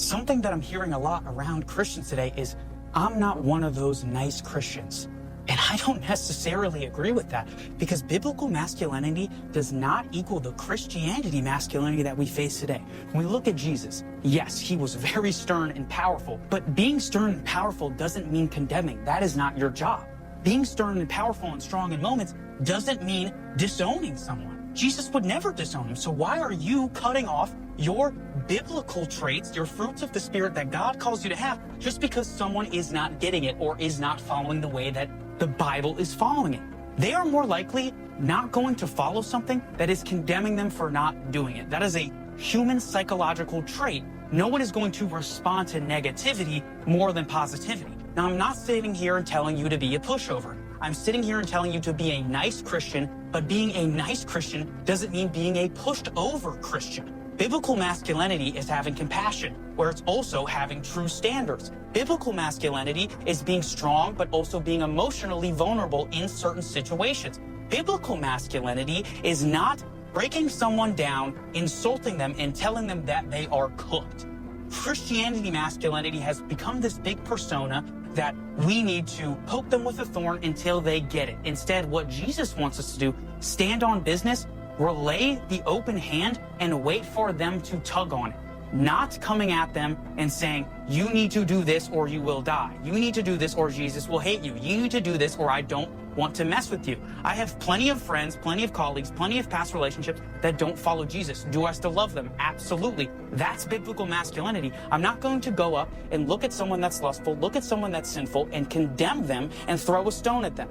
something that I'm hearing a lot around Christians today is, I'm not one of those nice Christians. And I don't necessarily agree with that, because biblical masculinity does not equal the Christianity masculinity that we face today. When we look at Jesus, yes, he was very stern and powerful, but being stern and powerful doesn't mean condemning. That is not your job. Being stern and powerful and strong in moments doesn't mean disowning someone. Jesus would never disown him. So why are you cutting off your biblical traits, your fruits of the Spirit that God calls you to have, just because someone is not getting it or is not following the way that the Bible is following it? They are more likely not going to follow something that is condemning them for not doing it. That is a human psychological trait. No one is going to respond to negativity more than positivity. Now, I'm not sitting here and telling you to be a pushover. I'm sitting here and telling you to be a nice Christian, but being a nice Christian doesn't mean being a pushed over Christian. Biblical masculinity is having compassion, where it's also having true standards. Biblical masculinity is being strong, but also being emotionally vulnerable in certain situations. Biblical masculinity is not breaking someone down, insulting them, and telling them that they are cooked. Christianity masculinity has become this big persona that we need to poke them with a thorn until they get it. Instead, what Jesus wants us to do, stand on business, relay the open hand, and wait for them to tug on it. Not coming at them and saying, you need to do this or you will die. You need to do this or Jesus will hate you. You need to do this or I don't want to mess with you. I have plenty of friends, plenty of colleagues, plenty of past relationships that don't follow Jesus. Do I still love them? Absolutely. That's biblical masculinity. I'm not going to go up and look at someone that's lustful, look at someone that's sinful, and condemn them and throw a stone at them.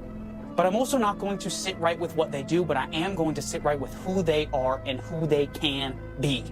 But I'm also not going to sit right with what they do, but I am going to sit right with who they are and who they can be.